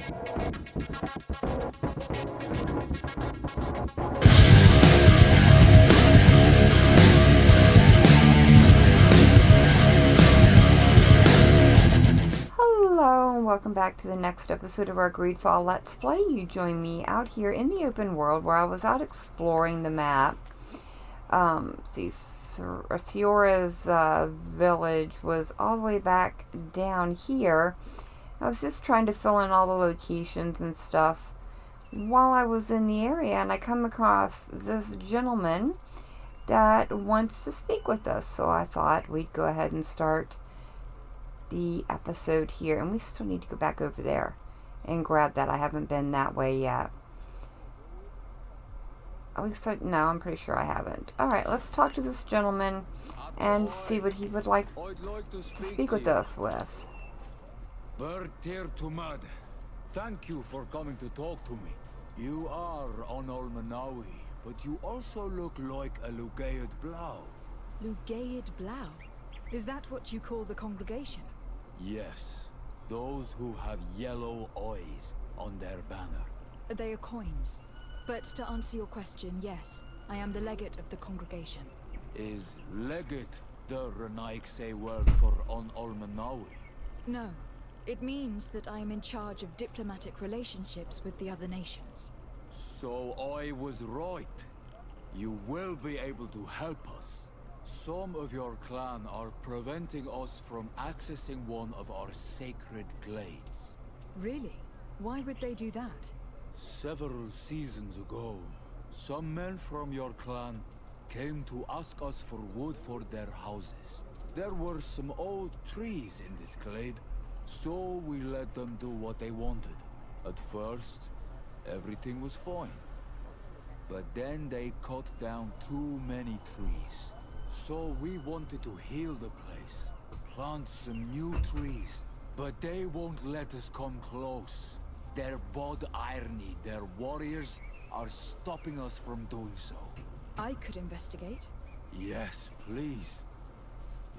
Hello and welcome back to the next episode of our GreedFall Let's Play. You join me out here in the open world where I was out exploring the map. See, Siora's village was all the way back down here. I was just trying to fill in all the locations and stuff while I was in the area, and I come across this gentleman that wants to speak with us, so I thought we'd go ahead and start the episode here. And we still need to go back over there and grab that. I haven't been that way yet. At least no, I'm pretty sure I haven't. Alright, let's talk to this gentleman and see what he would like to speak with us with. Bird tear to mud. Thank you for coming to talk to me. You are on Olmanawi, but you also look like a Lugaid Blau. Lugaid Blau? Is that what you call the congregation? Yes, those who have yellow eyes on their banner. They are coins. But to answer your question, yes, I am the legate of the congregation. Is legate the Renaikse word for on Olmanawi? No. It means that I am in charge of diplomatic relationships with the other nations. So I was right. You will be able to help us. Some of your clan are preventing us from accessing one of our sacred glades. Really? Why would they do that? Several seasons ago, some men from your clan came to ask us for wood for their houses. There were some old trees in this glade, so we let them do what they wanted. At first, everything was fine. But then they cut down too many trees. So we wanted to heal the place, plant some new trees, but they won't let us come close. Their bod irony, their warriors, are stopping us from doing so. I could investigate. Yes, please.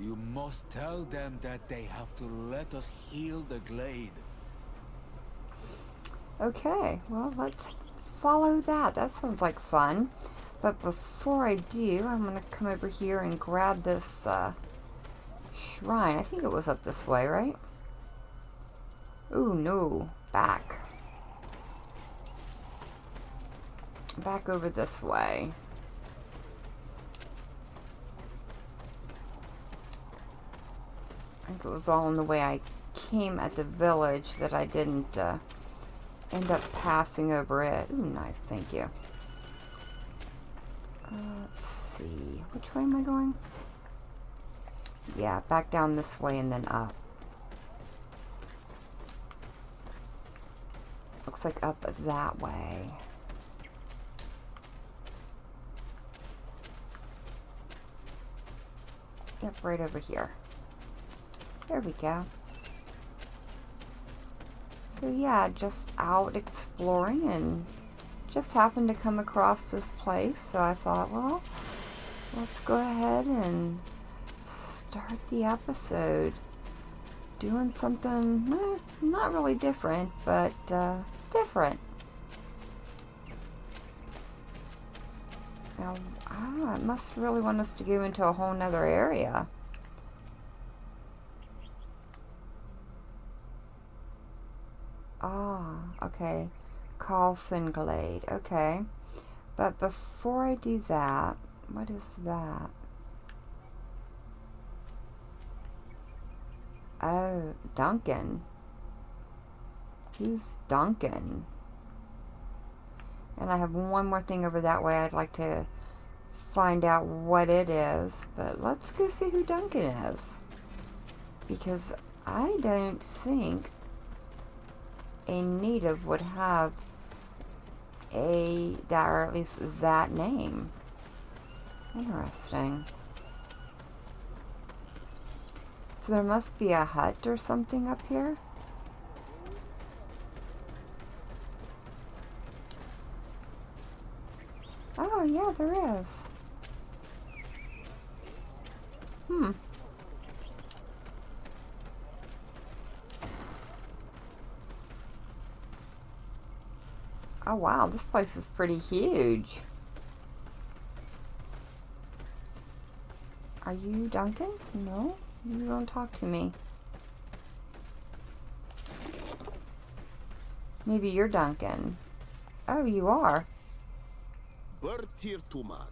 You must tell them that they have to let us heal the glade. Okay, well, let's follow that. That sounds like fun. But before I do, I'm going to come over here and grab this shrine. I think it was up this way, right? Ooh, no. Back. Back over this way. I think it was all in the way I came at the village that I didn't end up passing over it. Ooh, nice. Thank you. Let's see. Which way am I going? Yeah, back down this way and then up. Looks like up that way. Yep, right over here. There we go. So yeah, just out exploring and just happened to come across this place, so I thought, well, let's go ahead and start the episode doing something not really different, but different. Now, it must really want us to go into a whole nother area. Ah, okay. Carlson Glade. Okay. But before I do that, what is that? Oh, Duncan. Who's Duncan? And I have one more thing over that way I'd like to find out what it is. But let's go see who Duncan is. Because I don't think a native would have that, or at least that name. Interesting. So there must be a hut or something up here. Oh yeah, there is. Oh wow, this place is pretty huge. Are you Duncan? No, you don't talk to me. Maybe you're Duncan. Oh, you are. Bertir Tumad.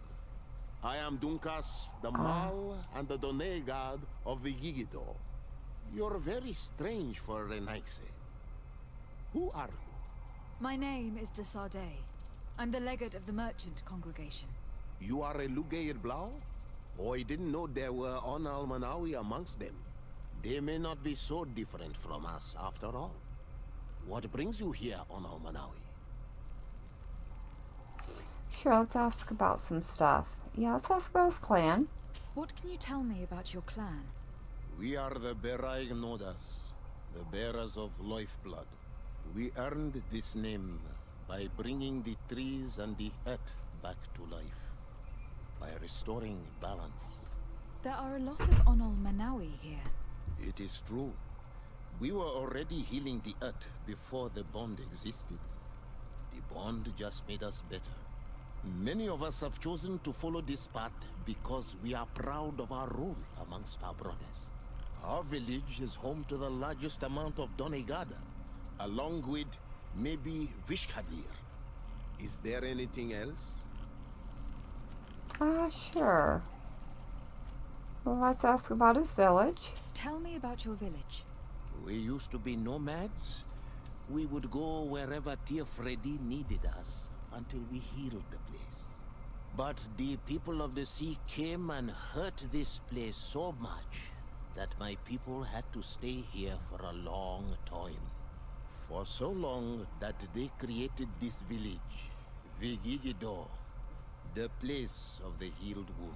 I am Dunkas, the Mal and the Done god of the Yigido. You're very strange for Renaise. Who are you? My name is de Sardet. I'm the legate of the merchant congregation. You are a Lugair Blau? Oh, I didn't know there were Onal Manawi amongst them. They may not be so different from us after all. What brings you here, Onal Manawi? Sure, let's ask about some stuff. Yeah, let's ask about his clan. What can you tell me about your clan? We are the Berai Nodas, the bearers of lifeblood. We earned this name by bringing the trees and the earth back to life. By restoring balance. There are a lot of Onal Manawi here. It is true. We were already healing the earth before the bond existed. The bond just made us better. Many of us have chosen to follow this path because we are proud of our role amongst our brothers. Our village is home to the largest amount of Donegada, along with maybe Vishkadir. Is there anything else? Sure. Well, let's ask about his village. Tell me about your village. We used to be nomads. We would go wherever Tia Freddy needed us until we healed the place. But the people of the sea came and hurt this place so much that my people had to stay here for a long time. For so long that they created this village, Vigigido, the place of the healed wound.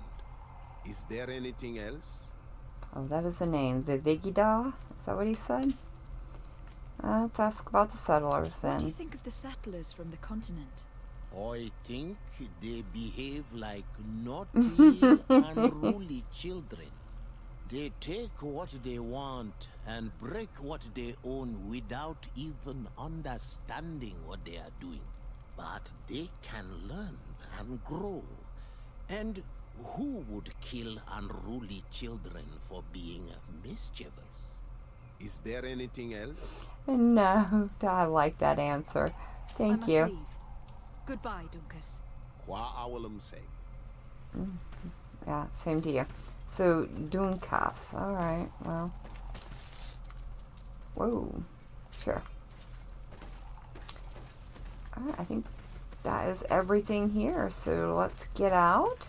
Is there anything else? Oh, that is a name. Vivigida? Is that what he said? Let's ask about the settlers then. What do you think of the settlers from the continent? I think they behave like naughty, unruly children. They take what they want and break what they own without even understanding what they are doing. But they can learn and grow. And who would kill unruly children for being mischievous? Is there anything else? No, I like that answer. Thank you. I must leave. Goodbye, Dunkas. Qua awalam say. Yeah, same to you. So, Dunkas. Alright, well. Whoa. Sure. Alright, I think that is everything here. So, let's get out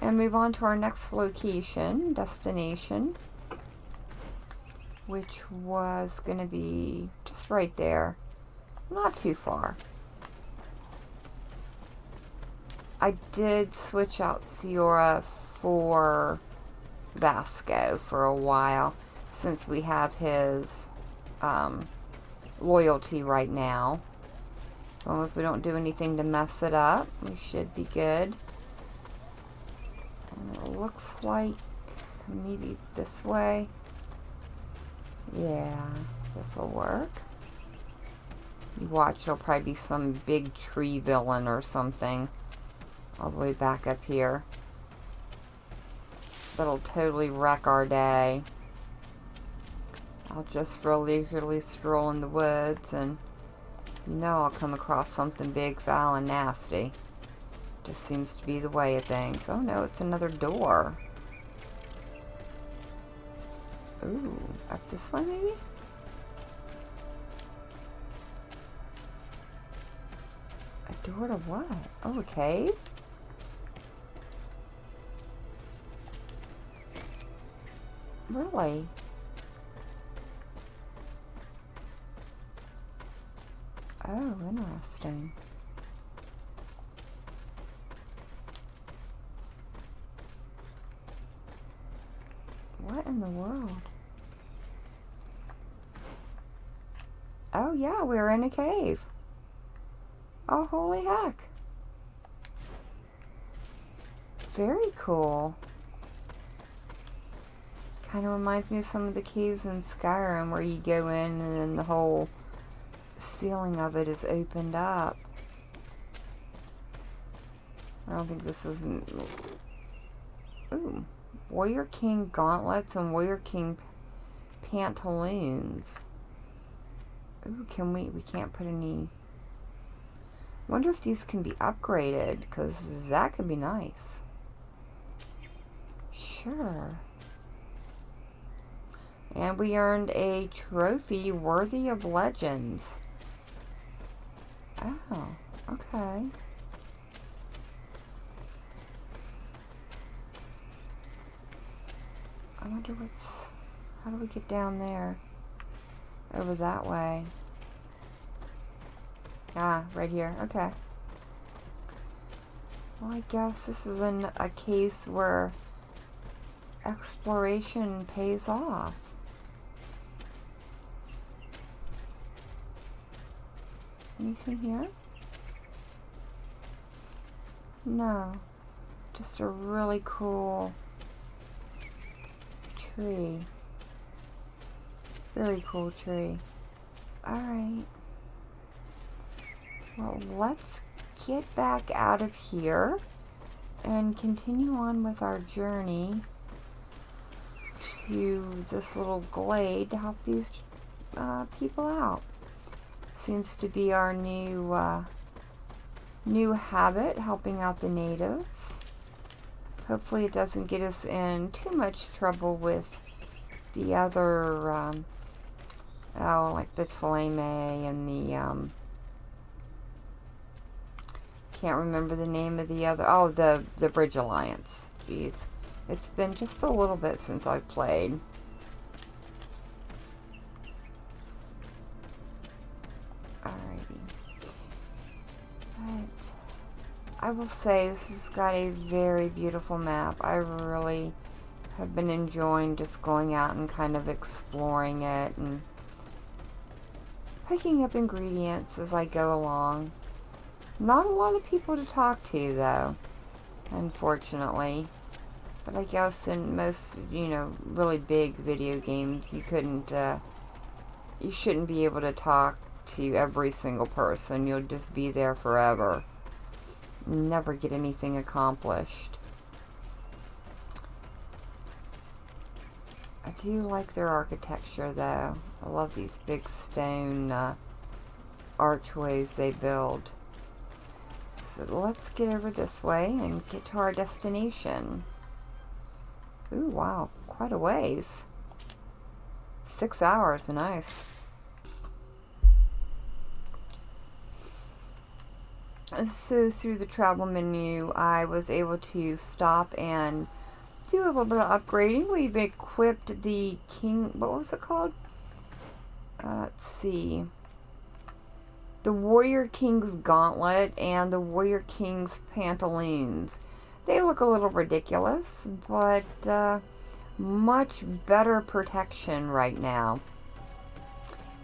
and move on to our next location, destination, which was going to be just right there. Not too far. I did switch out Ciora for Vasco for a while, since we have his loyalty right now. As long as we don't do anything to mess it up, we should be good. And it looks like maybe this way. Yeah, this will work. You watch, it'll probably be some big tree villain or something all the way back up here. That'll totally wreck our day. I'll just real leisurely stroll in the woods and I'll come across something big, foul, and nasty. Just seems to be the way of things. Oh no, it's another door. Ooh, up this way maybe? A door to what? Oh, a cave? Really? Oh, interesting. What in the world? Oh yeah, we're in a cave. Oh, holy heck. Very cool. Kind of reminds me of some of the caves in Skyrim where you go in and then the whole ceiling of it is opened up. I don't think this is... Ooh. Warrior King gauntlets and Warrior King pantaloons. Ooh, can we can't put any... Wonder if these can be upgraded, because that could be nice. Sure. And we earned a trophy worthy of legends. Oh, okay. I wonder what's... How do we get down there? Over that way. Ah, right here. Okay. Well, I guess this is a case where exploration pays off. Anything here? No. Just a really cool tree. Very cool tree. Alright. Well, let's get back out of here and continue on with our journey to this little glade to help these people out. Seems to be our new habit, helping out the natives. Hopefully it doesn't get us in too much trouble with the other, like the Taleme and the, can't remember the name of the other, oh, the Bridge Alliance. Jeez. It's been just a little bit since I've played. Alrighty. But I will say this has got a very beautiful map. I really have been enjoying just going out and kind of exploring it and picking up ingredients as I go along. Not a lot of people to talk to, though, unfortunately. But I guess in most, you know, really big video games, you shouldn't be able to talk to every single person. You'll just be there forever. Never get anything accomplished. I do like their architecture, though. I love these big stone archways they build. So let's get over this way and get to our destination. Ooh, wow, quite a ways. 6 hours, nice. So through the travel menu, I was able to stop and do a little bit of upgrading. We've equipped the king, what was it called? Let's see. The Warrior King's Gauntlet and the Warrior King's Pantaloons. They look a little ridiculous, but much better protection right now.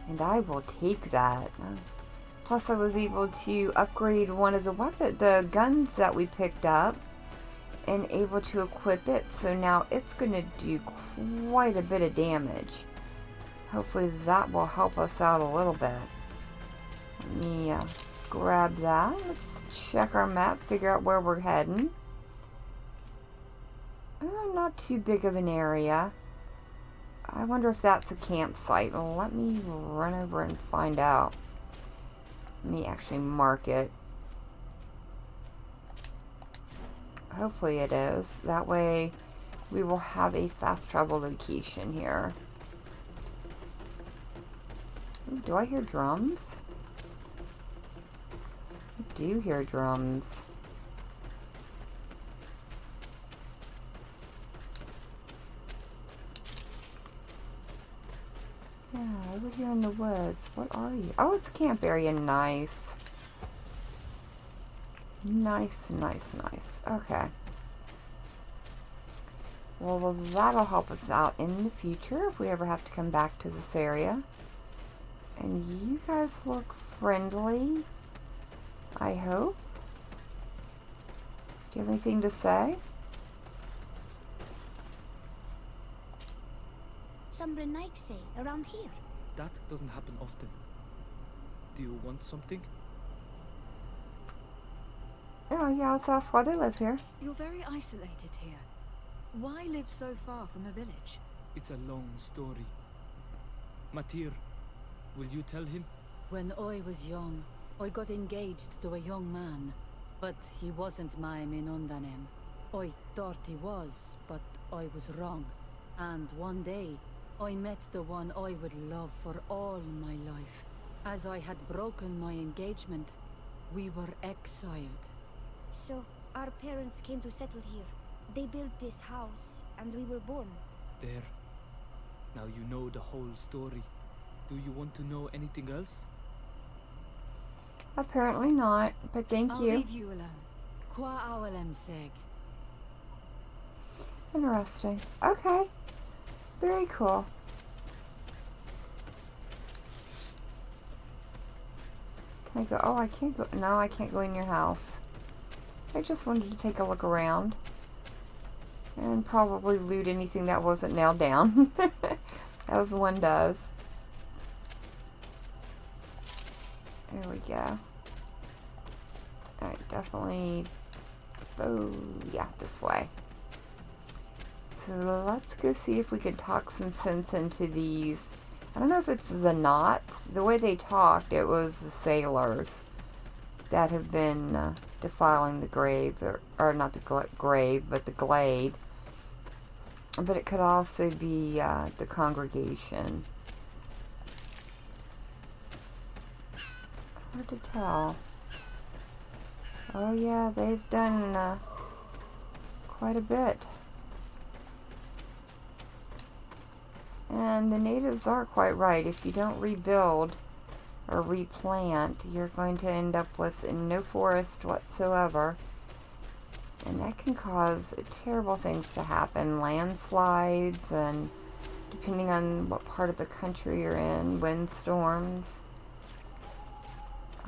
And I will take that. Plus I was able to upgrade one of the guns that we picked up and able to equip it, so now it's going to do quite a bit of damage. Hopefully that will help us out a little bit. Let me grab that. Let's check our map, figure out where we're heading. Not too big of an area. I wonder if that's a campsite. Let me run over and find out. Let me actually mark it. Hopefully it is. That way we will have a fast travel location here. Ooh, do I hear drums? I do hear drums. Yeah, over here in the woods. What are you? Oh, it's a camp area. Nice. Nice, nice, nice. Okay. Well, that'll help us out in the future if we ever have to come back to this area. And you guys look friendly, I hope. Do you have anything to say? Some Dunnacs around here. That doesn't happen often. Do you want something? Yeah, let's ask why they live here. You're very isolated here. Why live so far from a village? It's a long story. Matir, will you tell him? When I was young, I got engaged to a young man. But he wasn't my Minundanem. I thought he was, but I was wrong. And one day, I met the one I would love for all my life. As I had broken my engagement, we were exiled. So, our parents came to settle here. They built this house, and we were born. There. Now you know the whole story. Do you want to know anything else? Apparently not, but thank I'll you. leave you alone. Qua awalem seg. Interesting. Okay. Very cool. Can I go? Oh, I can't go. No, I can't go in your house. I just wanted to take a look around. And probably loot anything that wasn't nailed down. As one does. There we go. Alright, definitely. Oh, yeah, this way. So let's go see if we could talk some sense into these. I don't know if it's the knots. The way they talked, it was the sailors that have been defiling the grave, or not the grave, but the glade. But it could also be the congregation. Hard to tell. Oh yeah, they've done quite a bit. And the natives are quite right. If you don't rebuild or replant, you're going to end up with no forest whatsoever. And that can cause terrible things to happen. Landslides, and depending on what part of the country you're in, windstorms.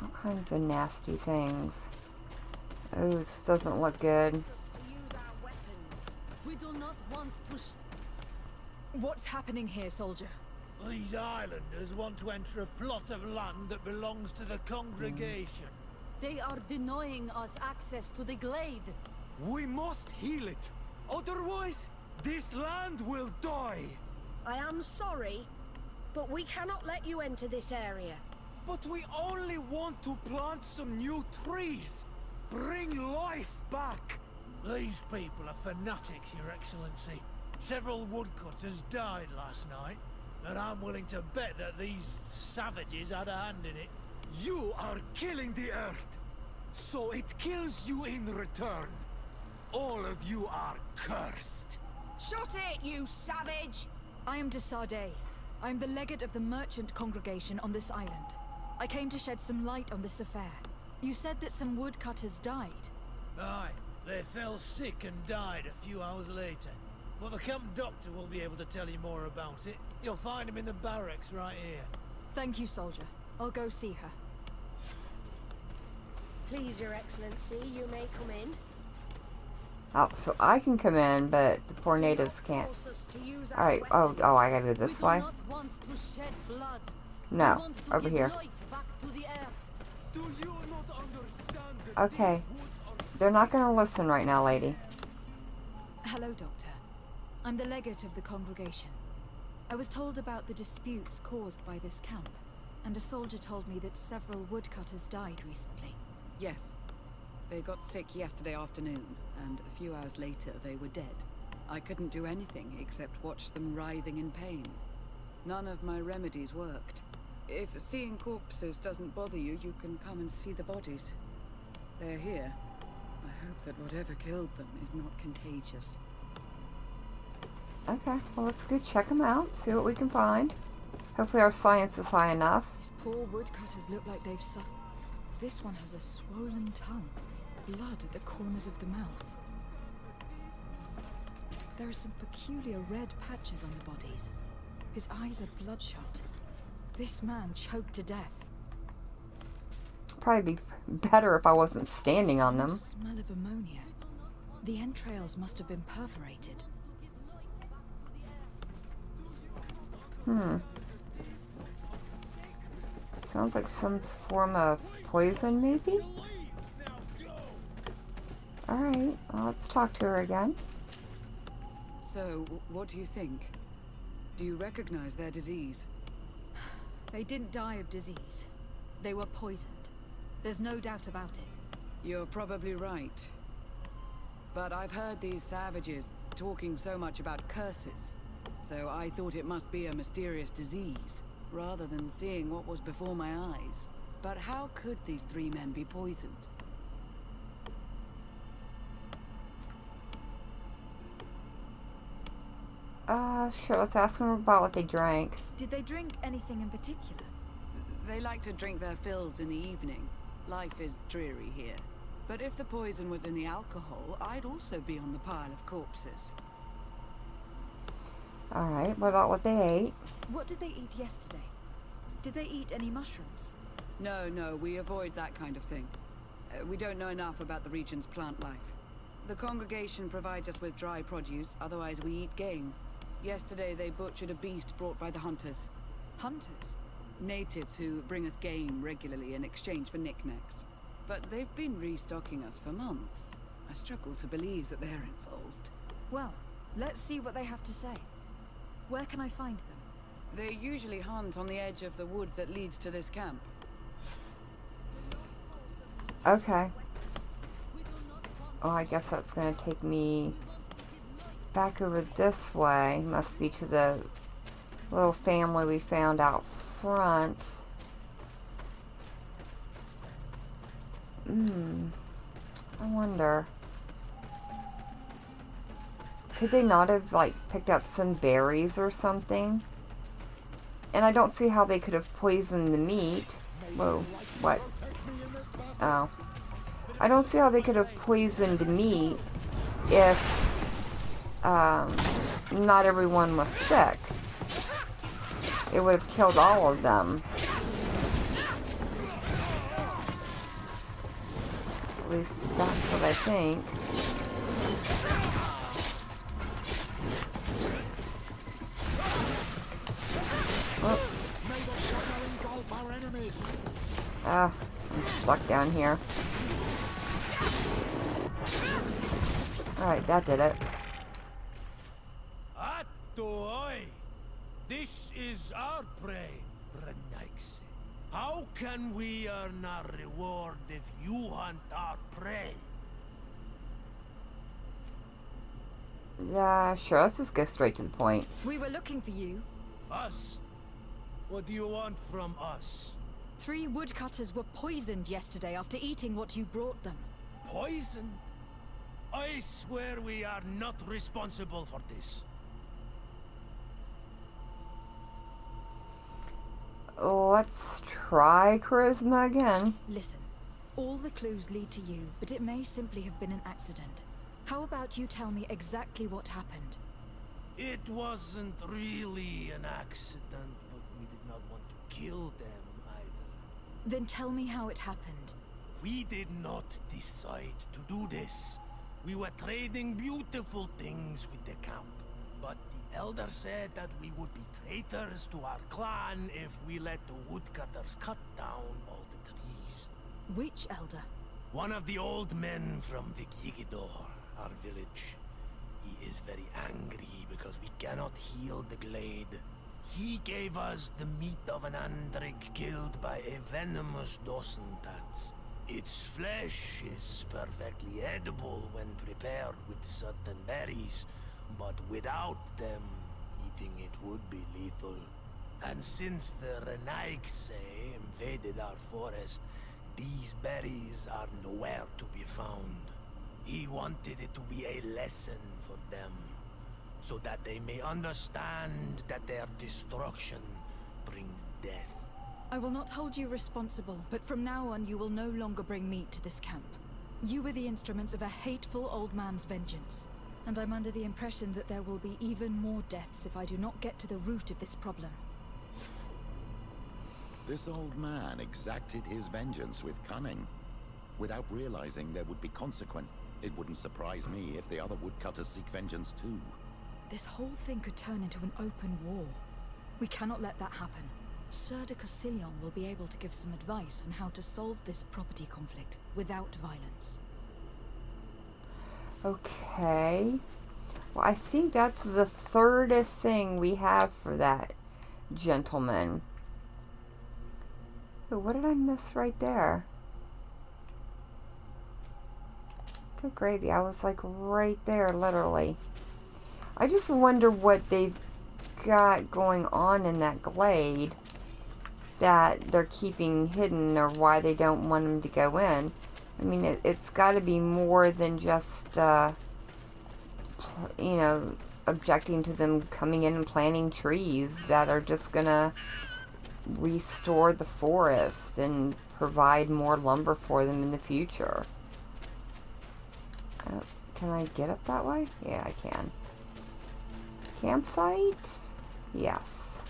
All kinds of nasty things. Oh, this doesn't look good. We do not want to. What's happening here, soldier? These islanders want to enter a plot of land that belongs to the congregation. They are denying us access to the glade. We must heal it. Otherwise, this land will die. I am sorry, but we cannot let you enter this area. But we only want to plant some new trees. Bring life back. These people are fanatics, Your Excellency. Several woodcutters died last night, and I'm willing to bet that these savages had a hand in it. You are killing the earth, so it kills you in return. All of you are cursed. Shut it, you savage! I am Desade. I am the legate of the merchant congregation on this island. I came to shed some light on this affair. You said that some woodcutters died. Aye, they fell sick and died a few hours later. Well, the camp doctor will be able to tell you more about it. You'll find him in the barracks right here. Thank you, soldier. I'll go see her. Please, Your Excellency, you may come in. Oh, so I can come in, but the poor natives can't. Alright, oh, I gotta go this way? We do not want to shed blood. No, we want to over give here. life back to the earth. Do you not understand that Okay, these woods are they're not gonna listen right now, lady. Hello, Doctor. I'm the legate of the congregation. I was told about the disputes caused by this camp, and a soldier told me that several woodcutters died recently. Yes. They got sick yesterday afternoon, and a few hours later they were dead. I couldn't do anything except watch them writhing in pain. None of my remedies worked. If seeing corpses doesn't bother you, you can come and see the bodies. They're here. I hope that whatever killed them is not contagious. Okay, well let's go check them out, see what we can find. Hopefully our science is high enough. These poor woodcutters look like they've suffered. This one has a swollen tongue, blood at the corners of the mouth. There are some peculiar red patches on the bodies. His eyes are bloodshot. This man choked to death. Probably be better if I wasn't standing on them. Smell of ammonia. The entrails must have been perforated. Sounds like some form of poison, maybe? Alright, well, let's talk to her again. So, what do you think? Do you recognize their disease? They didn't die of disease. They were poisoned. There's no doubt about it. You're probably right. But I've heard these savages talking so much about curses, so I thought it must be a mysterious disease, rather than seeing what was before my eyes. But how could these 3 men be poisoned? Sure, let's ask them about what they drank. Did they drink anything in particular? They like to drink their fills in the evening. Life is dreary here. But if the poison was in the alcohol, I'd also be on the pile of corpses. Alright, what about what they ate? What did they eat yesterday? Did they eat any mushrooms? No, we avoid that kind of thing. We don't know enough about the region's plant life. The congregation provides us with dry produce, otherwise we eat game. Yesterday they butchered a beast brought by the hunters. Hunters? Natives who bring us game regularly in exchange for knickknacks. But they've been restocking us for months. I struggle to believe that they're involved. Well, let's see what they have to say. Where can I find them? They usually hunt on the edge of the wood that leads to this camp. Okay. Oh, I guess that's gonna take me back over this way. Must be to the little family we found out front. I wonder. Could they not have, like, picked up some berries or something? And I don't see how they could have poisoned the meat. Whoa, what? Oh. I don't see how they could have poisoned meat if not everyone was sick. It would have killed all of them. At least that's what I think. Oh. Ah, I'm stuck down here. Alright, that did it. Atoy! This is our prey, Dunnacs. How can we earn our reward if you hunt our prey? Yeah, sure, let's just go straight to the point. We were looking for you. Us? What do you want from us? 3 woodcutters were poisoned yesterday after eating what you brought them. Poison? I swear we are not responsible for this. Let's try charisma again. Listen, all the clues lead to you, but it may simply have been an accident. How about you tell me exactly what happened? It wasn't really an accident, but we did not want to kill them either. Then tell me how it happened. We did not decide to do this. We were trading beautiful things with the camp, but the elder said that we would be traitors to our clan if we let the woodcutters cut down all the trees. Which elder? One of the old men from Vigigidor, our village. He is very angry because we cannot heal the glade. He gave us the meat of an Andrig killed by a venomous Dosentats. Its flesh is perfectly edible when prepared with certain berries, but without them, eating it would be lethal. And since the Dunnacs invaded our forest, these berries are nowhere to be found. He wanted it to be a lesson for them, so that they may understand that their destruction brings death. I will not hold you responsible, but from now on you will no longer bring meat to this camp. You were the instruments of a hateful old man's vengeance, and I'm under the impression that there will be even more deaths if I do not get to the root of this problem. This old man exacted his vengeance with cunning, without realizing there would be consequence. It wouldn't surprise me if the other woodcutters seek vengeance too. This whole thing could turn into an open war. We cannot let that happen. Sir de Castillon will be able to give some advice on how to solve this property conflict without violence. Okay. Well, I think that's the third thing we have for that gentleman. Oh, what did I miss right there? Good gravy. I was like right there, literally. I just wonder what they've got going on in that glade that they're keeping hidden, or why they don't want them to go in. I mean, it's got to be more than just, you know, objecting to them coming in and planting trees that are just gonna restore the forest and provide more lumber for them in the future. Can I get up that way? Yeah, I can. Campsite? Yes.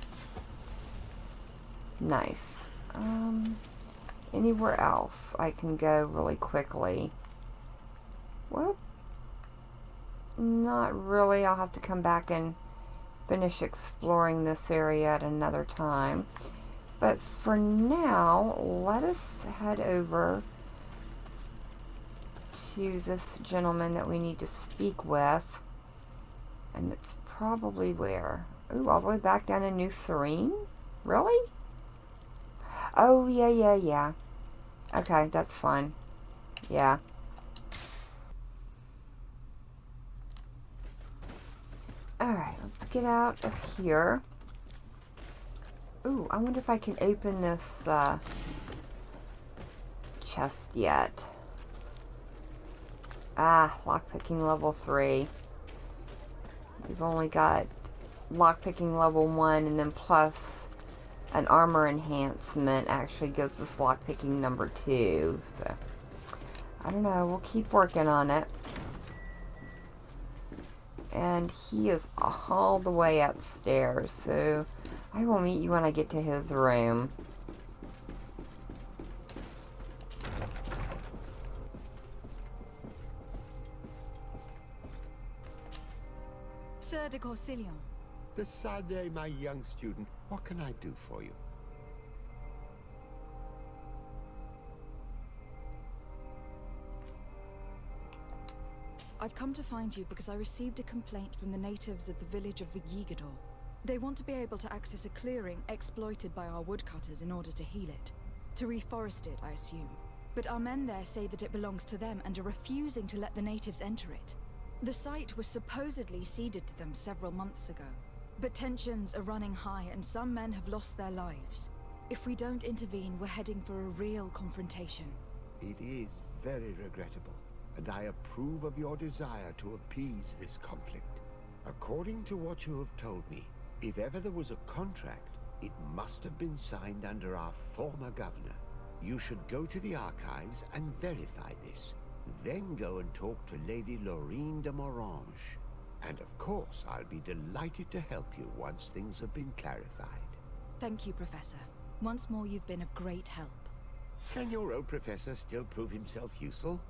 Nice. Anywhere else I can go really quickly? Well, not really. I'll have to come back and finish exploring this area at another time. But for now, let us head over to this gentleman that we need to speak with. And it's probably where? Ooh, all the way back down in New Serene? Really? Oh, yeah. Okay, that's fine. Yeah. Alright, let's get out of here. Ooh, I wonder if I can open this chest yet. Ah, lockpicking level 3. We've only got lockpicking level 1, and then plus an armor enhancement actually gives us lockpicking number 2. So, I don't know. We'll keep working on it. And he is all the way upstairs, so I will meet you when I get to his room. Sir de Corsilion. Decidez, my young student, what can I do for you? I've come to find you because I received a complaint from the natives of the village of Vigigador. They want to be able to access a clearing exploited by our woodcutters in order to heal it. To reforest it, I assume. But our men there say that it belongs to them and are refusing to let the natives enter it. The site was supposedly ceded to them several months ago. But tensions are running high and some men have lost their lives. If we don't intervene, we're heading for a real confrontation. It is very regrettable, and I approve of your desire to appease this conflict. According to what you have told me, if ever there was a contract, it must have been signed under our former governor. You should go to the archives and verify this. Then go and talk to Lady Laurine de Morange. And of course, I'll be delighted to help you once things have been clarified. Thank you, Professor. Once more, you've been of great help. Can your old professor still prove himself useful?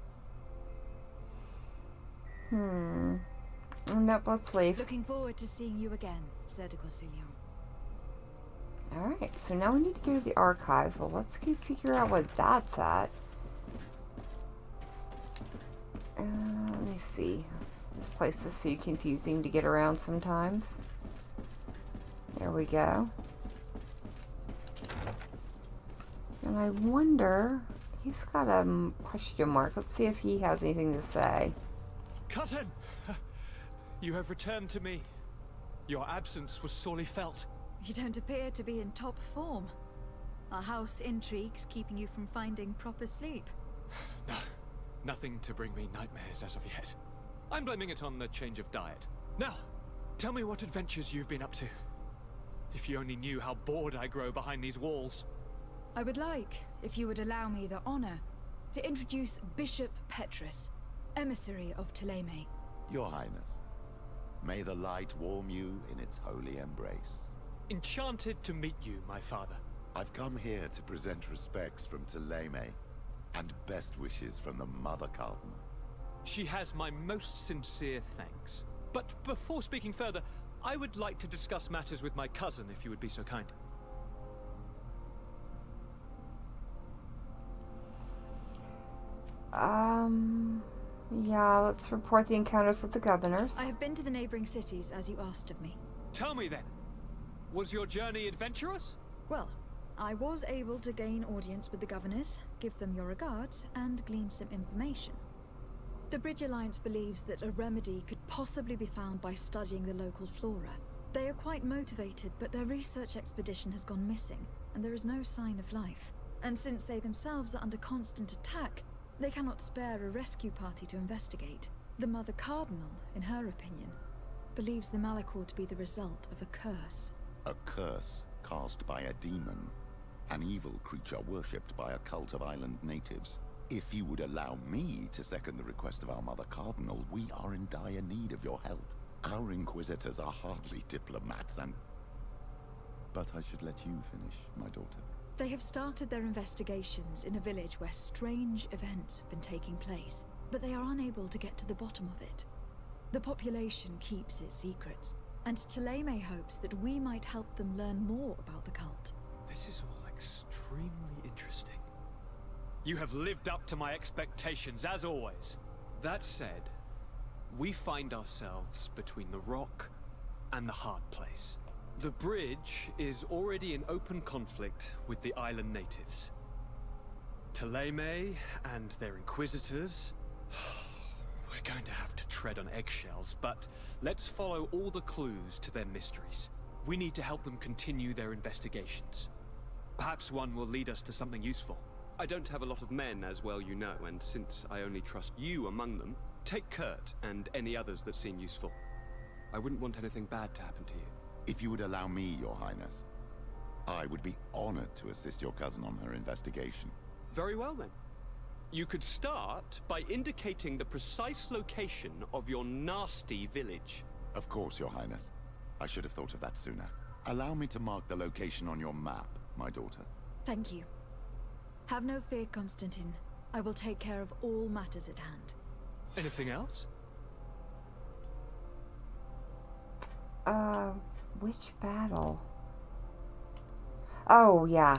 Nope, let's leave. Looking forward to seeing you again, Sir de Corsilion. Alright, so now we need to go to the archives. Well, let's go figure out what that's at. Let me see. This place is so confusing to get around sometimes. There we go. And I wonder... He's got a question mark. Let's see if he has anything to say. Cousin! You have returned to me. Your absence was sorely felt. You don't appear to be in top form. Are house intrigues keeping you from finding proper sleep? No, nothing to bring me nightmares as of yet. I'm blaming it on the change of diet. Now, tell me what adventures you've been up to. If you only knew how bored I grow behind these walls. I would like, if you would allow me the honor, to introduce Bishop Petrus, emissary of Thélème. Your Highness, may the light warm you in its holy embrace. Enchanted to meet you, my father. I've come here to present respects from Thélème, and best wishes from the Mother Cardinal. She has my most sincere thanks. But before speaking further, I would like to discuss matters with my cousin, if you would be so kind. Yeah, let's report the encounters with the governors. I have been to the neighboring cities, as you asked of me. Tell me then, was your journey adventurous? Well, I was able to gain audience with the governors, give them your regards, and glean some information. The Bridge Alliance believes that a remedy could possibly be found by studying the local flora. They are quite motivated, but their research expedition has gone missing, and there is no sign of life. And since they themselves are under constant attack, they cannot spare a rescue party to investigate. The Mother Cardinal, in her opinion, believes the Malachor to be the result of a curse. A curse cast by a demon. An evil creature worshipped by a cult of island natives. If you would allow me to second the request of our Mother Cardinal, we are in dire need of your help. Our Inquisitors are hardly diplomats and... But I should let you finish, my daughter. They have started their investigations in a village where strange events have been taking place, but they are unable to get to the bottom of it. The population keeps its secrets, and Taleme hopes that we might help them learn more about the cult. This is all extremely interesting. You have lived up to my expectations, as always. That said, we find ourselves between the rock and the hard place. The bridge is already in open conflict with the island natives. Taleme and their inquisitors... We're going to have to tread on eggshells, but let's follow all the clues to their mysteries. We need to help them continue their investigations. Perhaps one will lead us to something useful. I don't have a lot of men, as well you know, and since I only trust you among them, take Kurt and any others that seem useful. I wouldn't want anything bad to happen to you. If you would allow me, Your Highness, I would be honored to assist your cousin on her investigation. Very well, then. You could start by indicating the precise location of your nasty village. Of course, Your Highness. I should have thought of that sooner. Allow me to mark the location on your map, my daughter. Thank you. Have no fear, Constantine. I will take care of all matters at hand. Anything else? Which battle? Oh, yeah.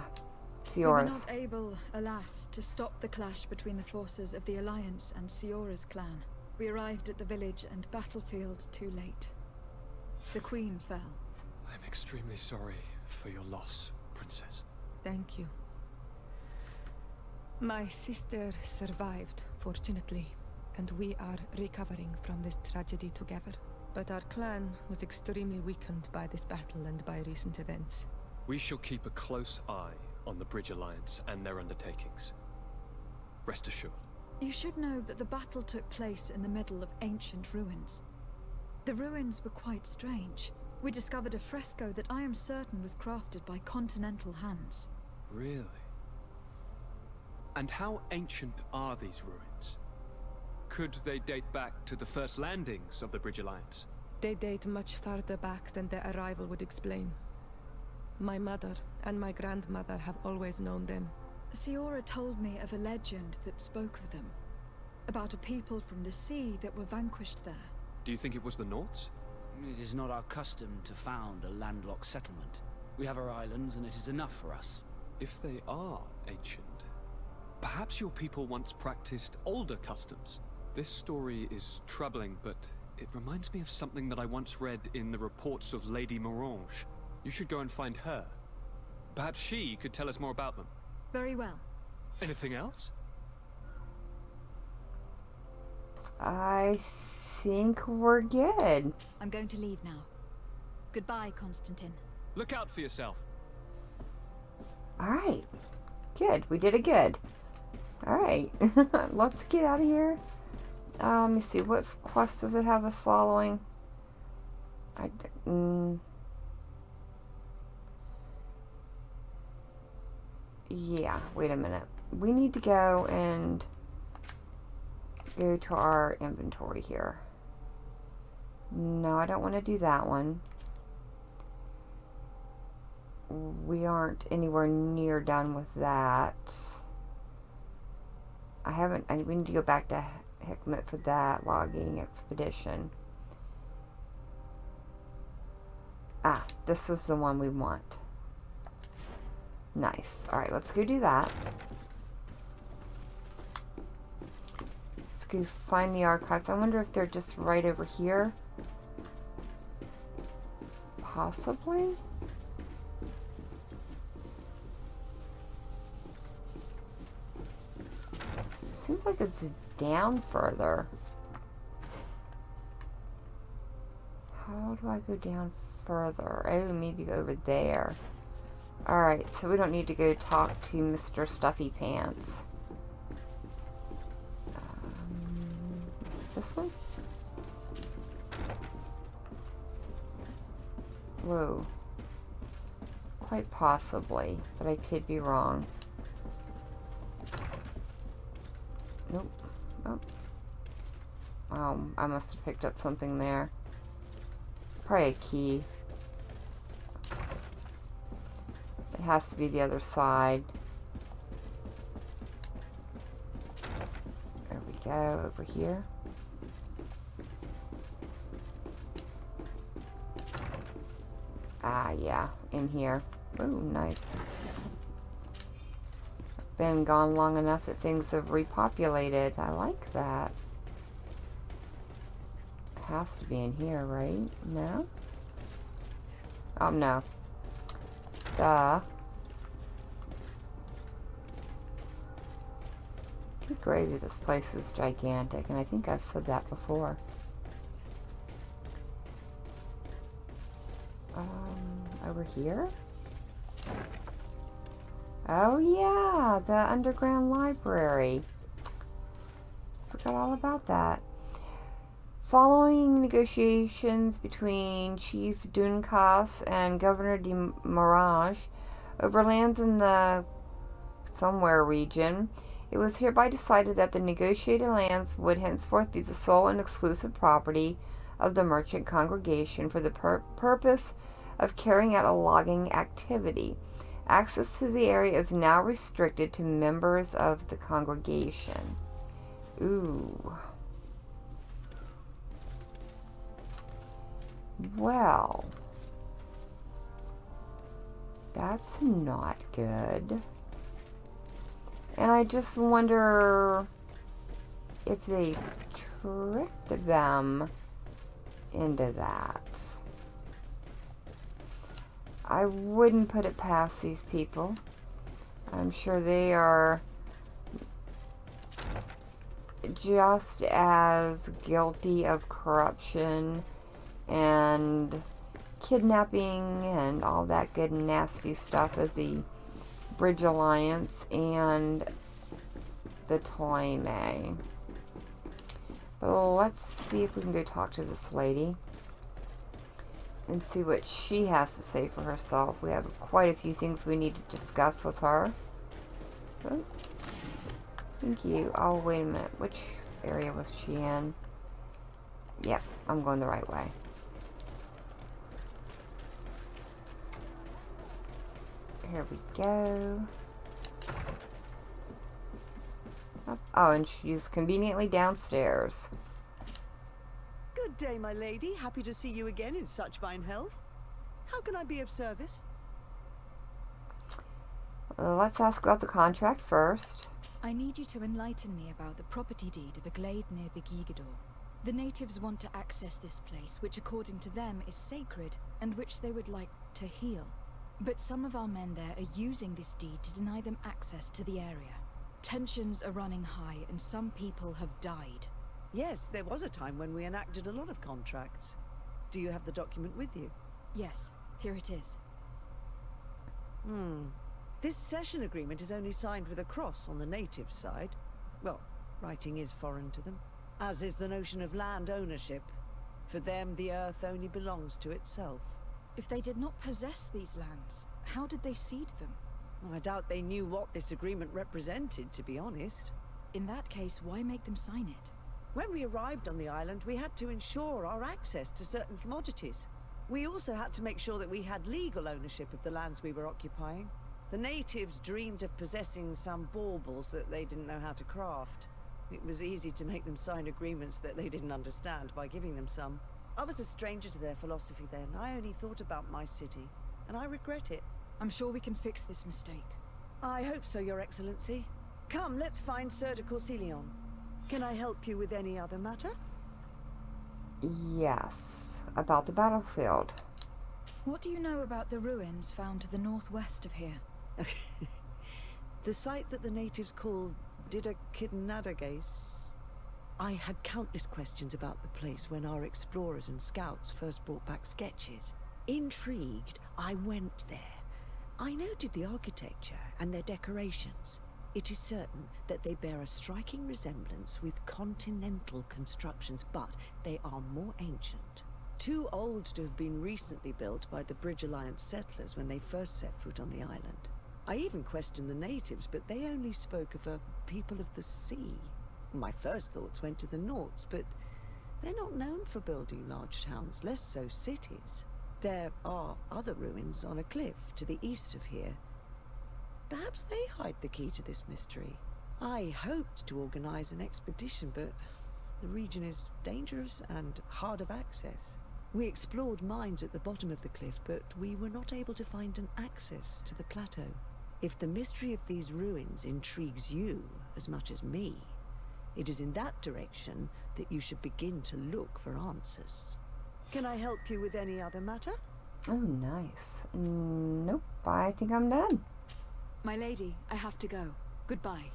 We were Siora's. not able, alas, to stop the clash between the forces of the Alliance and Siora's clan. We arrived at the village and battlefield too late. The Queen fell. I'm extremely sorry for your loss, Princess. Thank you. My sister survived, fortunately, and we are recovering from this tragedy together. But our clan was extremely weakened by this battle and by recent events. We shall keep a close eye on the Bridge Alliance and their undertakings. Rest assured. You should know that the battle took place in the middle of ancient ruins. The ruins were quite strange. We discovered a fresco that I am certain was crafted by continental hands. Really? And how ancient are these ruins? Could they date back to the first landings of the Bridge Alliance? They date much farther back than their arrival would explain. My mother and my grandmother have always known them. Siora told me of a legend that spoke of them. About a people from the sea that were vanquished there. Do you think it was the Nauts? It is not our custom to found a landlocked settlement. We have our islands and it is enough for us. If they are ancient, perhaps your people once practiced older customs. This story is troubling, but it reminds me of something that I once read in the reports of Lady Morange. You should go and find her. Perhaps she could tell us more about them. Very well. Anything else? I think we're good. I'm going to leave now. Goodbye, Constantine. Look out for yourself. Alright. Good. We did it good. Alright. Let's get out of here. Let me see. What quest does it have us following? Yeah. Wait a minute. We need to go and go to our inventory here. No, I don't want to do that one. We aren't anywhere near done with that. We need to go back to Hikmet for that logging expedition. Ah, this is the one we want. Nice. Alright, let's go do that. Let's go find the archives. I wonder if they're just right over here. Possibly? Seems like it's down further. How do I go down further? Oh, maybe over there. Alright, so we don't need to go talk to Mr. Stuffy Pants. Is it this one? Whoa. Quite possibly, but I could be wrong. Nope. Oh. Oh, I must have picked up something there. Probably a key. It has to be the other side. There we go, over here. Ah, yeah, in here. Ooh, nice. Been gone long enough that things have repopulated. I like that. Has to be in here, right? No? Oh, no. Duh. Good gravy, this place is gigantic, and I think I've said that before. Over here? Oh yeah, the underground library. Forgot all about that. Following negotiations between Chief Dunnacs and Governor de Mirage over lands in the somewhere region, it was hereby decided that the negotiated lands would henceforth be the sole and exclusive property of the merchant congregation for the purpose of carrying out a logging activity. Access to the area is now restricted to members of the congregation. Ooh. Well, that's not good. And I just wonder if they tricked them into that. I wouldn't put it past these people. I'm sure they are just as guilty of corruption and kidnapping and all that good and nasty stuff as the Bridge Alliance and the Toime. But let's see if we can go talk to this lady and see what she has to say for herself. We have quite a few things we need to discuss with her. Oh, thank you. Oh, wait a minute. Which area was she in? Yep, I'm going the right way. Here we go. Oh, and she's conveniently downstairs. Good day, my lady. Happy to see you again in such fine health. How can I be of service? Well, let's ask about the contract first. I need you to enlighten me about the property deed of a glade near Vigigidor. The natives want to access this place, which according to them is sacred, and which they would like to heal. But some of our men there are using this deed to deny them access to the area. Tensions are running high, and some people have died. Yes, there was a time when we enacted a lot of contracts. Do you have the document with you? Yes, here it is. This cession agreement is only signed with a cross on the native side. Well, writing is foreign to them, as is the notion of land ownership. For them, the earth only belongs to itself. If they did not possess these lands, how did they cede them? I doubt they knew what this agreement represented, to be honest. In that case, why make them sign it? When we arrived on the island, we had to ensure our access to certain commodities. We also had to make sure that we had legal ownership of the lands we were occupying. The natives dreamed of possessing some baubles that they didn't know how to craft. It was easy to make them sign agreements that they didn't understand by giving them some. I was a stranger to their philosophy then. I only thought about my city, and I regret it. I'm sure we can fix this mistake. I hope so, Your Excellency. Come, let's find Sir de Corsilion. Can I help you with any other matter? Yes, about the battlefield. What do you know about the ruins found to the northwest of here? The site that the natives called Didakidnadagace. I had countless questions about the place when our explorers and scouts first brought back sketches. Intrigued, I went there. I noted the architecture and their decorations. It is certain that they bear a striking resemblance with continental constructions, but they are more ancient. Too old to have been recently built by the Bridge Alliance settlers when they first set foot on the island. I even questioned the natives, but they only spoke of a people of the sea. My first thoughts went to the Nauts, but they're not known for building large towns, less so cities. There are other ruins on a cliff to the east of here. Perhaps they hide the key to this mystery. I hoped to organize an expedition, but the region is dangerous and hard of access. We explored mines at the bottom of the cliff, but we were not able to find an access to the plateau. If the mystery of these ruins intrigues you as much as me, it is in that direction that you should begin to look for answers. Can I help you with any other matter? Oh, nice. Nope, I think I'm done. My lady, I have to go. Goodbye.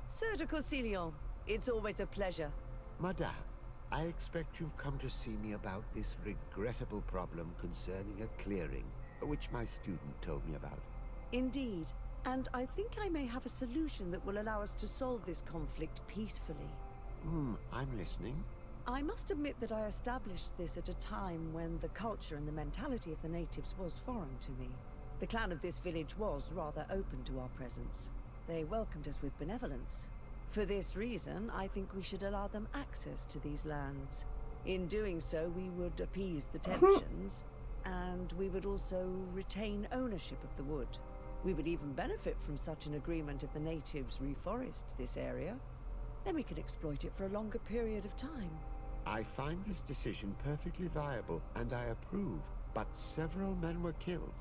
Sir de Corsilion, it's always a pleasure. Madame, I expect you've come to see me about this regrettable problem concerning a clearing, which my student told me about. Indeed, and I think I may have a solution that will allow us to solve this conflict peacefully. I'm listening. I must admit that I established this at a time when the culture and the mentality of the natives was foreign to me. The clan of this village was rather open to our presence. They welcomed us with benevolence. For this reason, I think we should allow them access to these lands. In doing so, we would appease the tensions, and we would also retain ownership of the wood. We would even benefit from such an agreement if the natives reforest this area. Then we could exploit it for a longer period of time. I find this decision perfectly viable, and I approve, but several men were killed,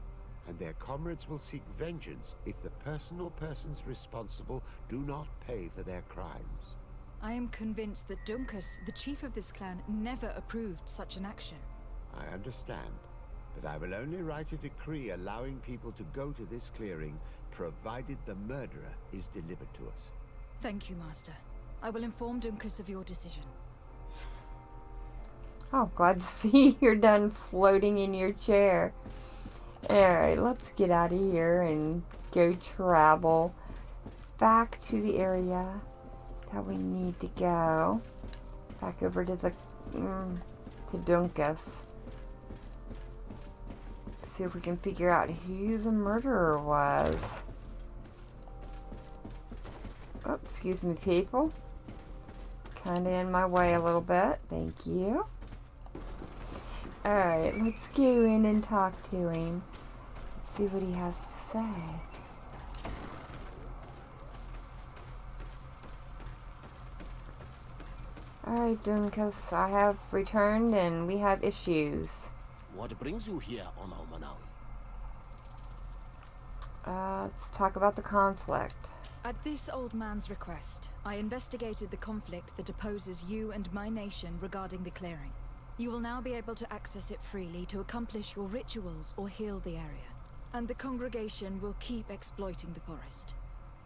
and their comrades will seek vengeance if the person or persons responsible do not pay for their crimes. I am convinced that Dunnacs, the chief of this clan, never approved such an action. I understand, but I will only write a decree allowing people to go to this clearing, provided the murderer is delivered to us. Thank you, Master. I will inform Dunnacs of your decision. Oh, glad to see you're done floating in your chair. Alright, let's get out of here and go travel back to the area that we need to go. Back over to the to Dunnacs. See if we can figure out who the murderer was. Oh, excuse me, people. Kinda in my way a little bit. Thank you. Alright, let's go in and talk to him. See what he has to say. Alright, Dunnacs, I have returned and we have issues. What brings you here on Almanawi? Let's talk about the conflict. At this old man's request, I investigated the conflict that opposes you and my nation regarding the clearing. You will now be able to access it freely to accomplish your rituals or heal the area. And the congregation will keep exploiting the forest.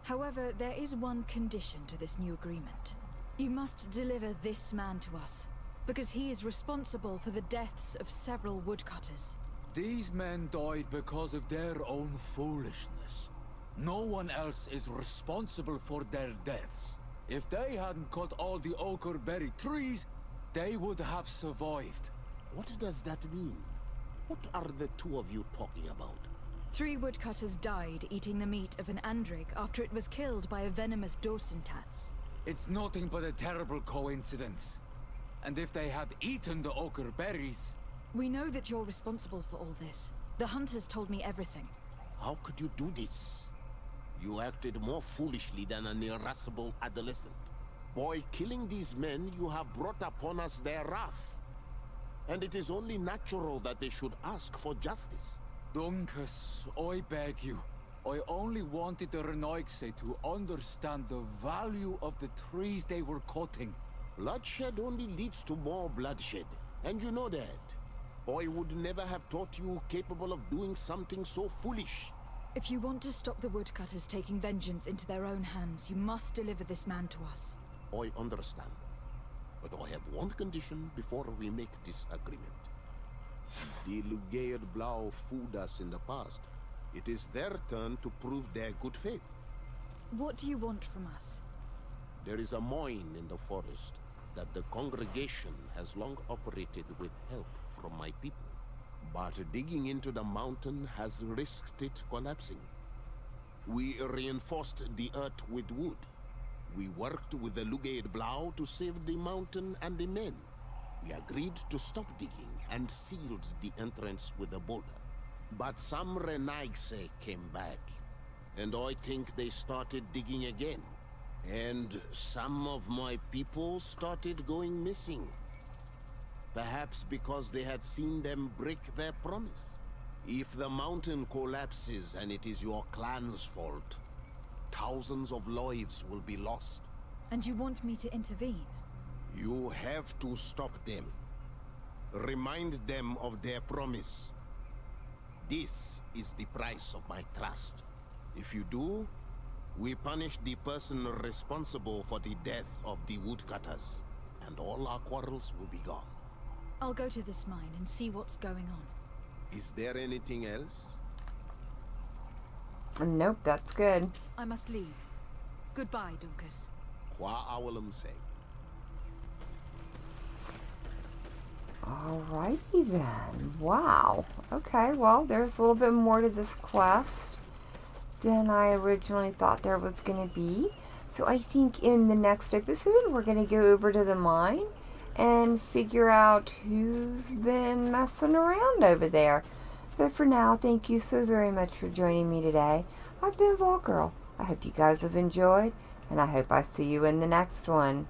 However, there is one condition to this new agreement. You must deliver this man to us, because he is responsible for the deaths of several woodcutters. These men died because of their own foolishness. No one else is responsible for their deaths. If they hadn't cut all the oakerberry trees, they would have survived. What does that mean? What are the two of you talking about? 3 woodcutters died eating the meat of an andrig after it was killed by a venomous Dorsentats. It's nothing but a terrible coincidence. And if they had eaten the oakerberries... We know that you're responsible for all this. The hunters told me everything. How could you do this? You acted more foolishly than an irascible adolescent. By killing these men, you have brought upon us their wrath. And it is only natural that they should ask for justice. Dunnacs, I beg you. I only wanted the Dunnacs to understand the value of the trees they were cutting. Bloodshed only leads to more bloodshed, and you know that. I would never have thought you capable of doing something so foolish. If you want to stop the woodcutters taking vengeance into their own hands, you must deliver this man to us. I understand. But I have one condition before we make this agreement. The Lugaid Blau fooled us in the past. It is their turn to prove their good faith. What do you want from us? There is a mine in the forest that the congregation has long operated with help from my people. But digging into the mountain has risked it collapsing. We reinforced the earth with wood. We worked with the Lugaid Blau to save the mountain and the men. We agreed to stop digging and sealed the entrance with a boulder. But some Renaixe came back, and I think they started digging again. And some of my people started going missing. Perhaps because they had seen them break their promise. If the mountain collapses and it is your clan's fault, thousands of lives will be lost. And you want me to intervene? You have to stop them. Remind them of their promise. This is the price of my trust. If you do, we punish the person responsible for the death of the woodcutters, and all our quarrels will be gone. I'll go to this mine and see what's going on. Is there anything else? Nope, that's good. I must leave. Goodbye, Dunkas. Qua awalum say. Alrighty then. Wow. Okay, well, there's a little bit more to this quest than I originally thought there was going to be. So I think in the next episode, we're going to go over to the mine and figure out who's been messing around over there. But for now, thank you so very much for joining me today. I've been Volgirl. I hope you guys have enjoyed, and I hope I see you in the next one.